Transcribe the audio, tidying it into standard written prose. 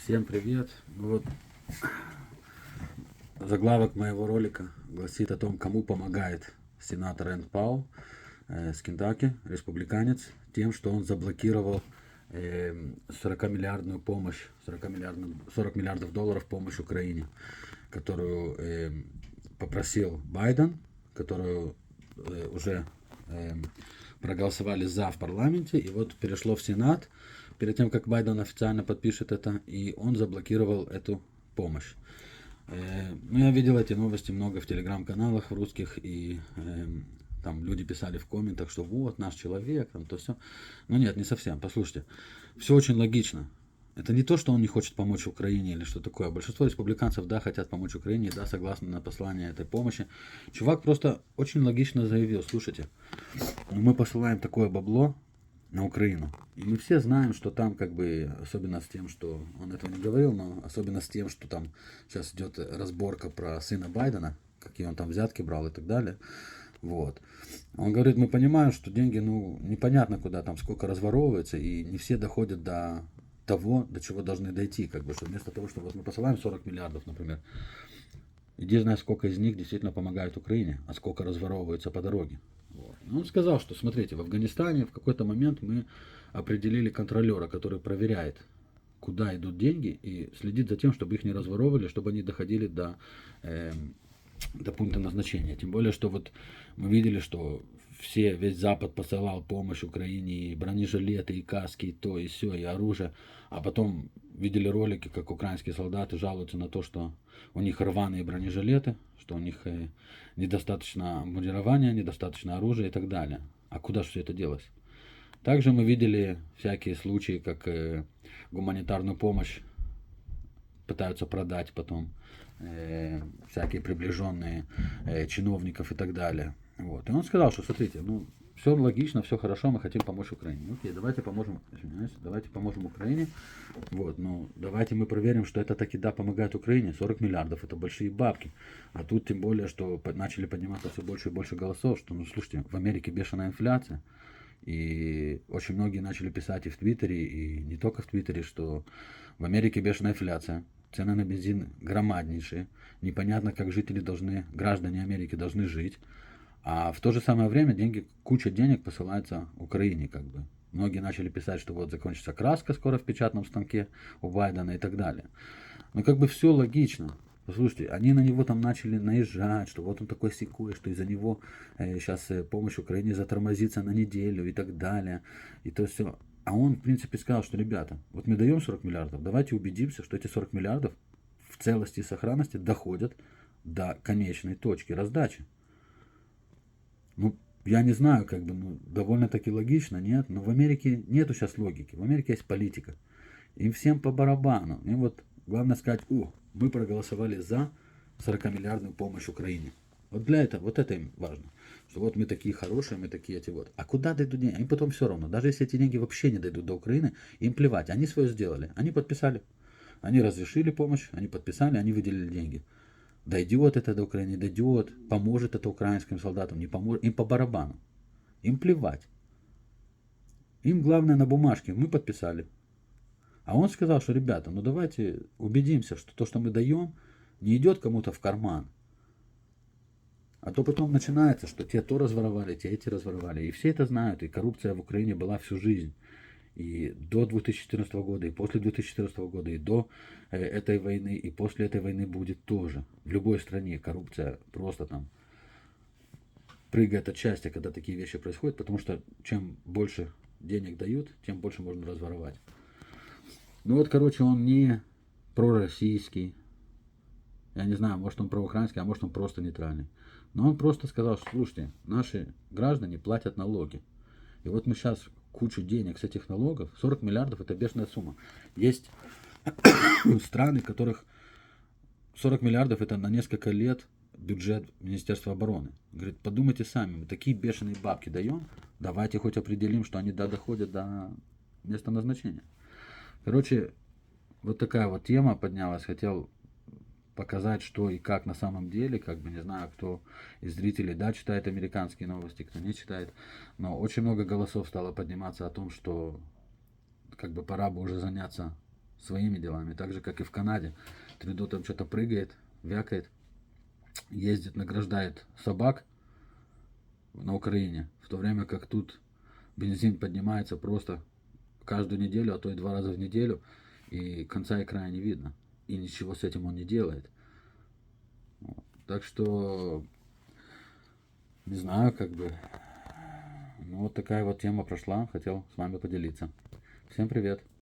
Всем привет! Вот заглавок моего ролика гласит о том, кому помогает сенатор Рэнд Паул с Кентаки, республиканец, тем, что он заблокировал 40-миллиардную помощь, 40 миллиардов долларов помощь Украине, которую попросил Байден, которую уже проголосовали за в парламенте, и вот перешло в Сенат, перед тем, как Байден официально подпишет это, и он заблокировал эту помощь. Ну, я видел эти новости много в телеграм-каналах русских, и там люди писали в комментах, что вот наш человек, там то все. Но нет, не совсем. Послушайте, все очень логично. Это не то, что он не хочет помочь Украине или что такое. Большинство республиканцев, да, хотят помочь Украине, да, согласны на послание этой помощи. Чувак просто очень логично заявил: слушайте, мы посылаем такое бабло на Украину. И мы все знаем, что там как бы, особенно с тем, что он этого не говорил, но особенно с тем, что там сейчас идет разборка про сына Байдена, какие он там взятки брал и так далее. Вот. Он говорит, мы понимаем, что деньги, ну, непонятно куда там, сколько разворовывается, и не все доходят до того, до чего должны дойти, как бы, что вместо того, что вот мы посылаем 40 миллиардов, например, иди знай, сколько из них действительно помогают Украине, а сколько разворовывается по дороге. Вот. Он сказал, что, смотрите, в Афганистане в какой-то момент мы определили контролера, который проверяет, куда идут деньги, и следит за тем, чтобы их не разворовывали, чтобы они доходили до пункта назначения. Тем более, что вот мы видели, что весь Запад посылал помощь Украине, и бронежилеты, и каски, и то, и все, и оружие. А потом видели ролики, как украинские солдаты жалуются на то, что у них рваные бронежилеты, что у них недостаточно обмундирования, недостаточно оружия и так далее. А куда же все это делось? Также мы видели всякие случаи, как гуманитарную помощь пытаются продать потом всякие приближенные чиновников и так далее. Вот. И он сказал, что смотрите, ну, все логично, все хорошо, мы хотим помочь Украине. Окей, давайте поможем, давайте поможем Украине. Вот, но давайте мы проверим, что это таки да помогает Украине. 40 миллиардов это большие бабки. А тут тем более, что начали подниматься все больше и больше голосов, что, ну, слушайте, в Америке бешеная инфляция. И очень многие начали писать и в Твиттере, и не только в Твиттере, что в Америке бешеная инфляция. Цены на бензин громаднейшие. Непонятно, как граждане Америки должны жить. А в то же самое время куча денег посылается Украине, как бы. Многие начали писать, что вот закончится краска скоро в печатном станке у Байдена и так далее. Но как бы все логично. Послушайте, они на него там начали наезжать, что вот он такой секой, что из-за него сейчас помощь Украине затормозится на неделю и так далее. И то все. А он, в принципе, сказал, что, ребята, вот мы даем 40 миллиардов, давайте убедимся, что эти 40 миллиардов в целости и сохранности доходят до конечной точки раздачи. Ну, я не знаю, как бы, ну, довольно-таки логично, нет? Но в Америке нету сейчас логики, в Америке есть политика. Им всем по барабану. Им вот главное сказать, мы проголосовали за 40-миллиардную помощь Украине. Вот для этого, вот это им важно. Что вот мы такие хорошие, мы такие эти вот. А куда дойдут деньги? Им потом все равно. Даже если эти деньги вообще не дойдут до Украины, им плевать. Они свое сделали. Они подписали. Они разрешили помощь, они подписали, они выделили деньги. Дойдет это до Украины, дойдет, поможет это украинским солдатам, не поможет. Им по барабану. Им плевать. Им главное на бумажке. Мы подписали. А он сказал, что, ребята, ну давайте убедимся, что то, что мы даем, не идет кому-то в карман. А то потом начинается, что те то разворовали, те эти разворовали. И все это знают. И коррупция в Украине была всю жизнь. И до 2014 года, и после 2014 года, и до этой войны, и после этой войны будет тоже. В любой стране коррупция просто там прыгает от счастья, когда такие вещи происходят. Потому что чем больше денег дают, тем больше можно разворовать. Ну вот, короче, он не пророссийский. Я не знаю, может он проукраинский, а может он просто нейтральный. Но он просто сказал, что, слушайте, наши граждане платят налоги. И вот мы сейчас кучу денег с этих налогов, 40 миллиардов это бешеная сумма. Есть страны, которых 40 миллиардов это на несколько лет бюджет Министерства обороны. Говорит, подумайте сами, мы такие бешеные бабки даем, давайте хоть определим, что они доходят до места назначения. Короче, вот такая вот тема поднялась. Хотел показать, что и как на самом деле, как бы не знаю, кто из зрителей, да, читает американские новости, кто не читает, но очень много голосов стало подниматься о том, что как бы пора бы уже заняться своими делами. Так же, как и в Канаде. Трюдо там что-то прыгает, вякает, ездит, награждает собак на Украине. В то время как тут бензин поднимается просто каждую неделю, а то и 2 раза в неделю. И конца и края не видно. И ничего с этим он не делает. Вот. Так что, не знаю, как бы. Ну, вот такая вот тема прошла. Хотел с вами поделиться. Всем привет.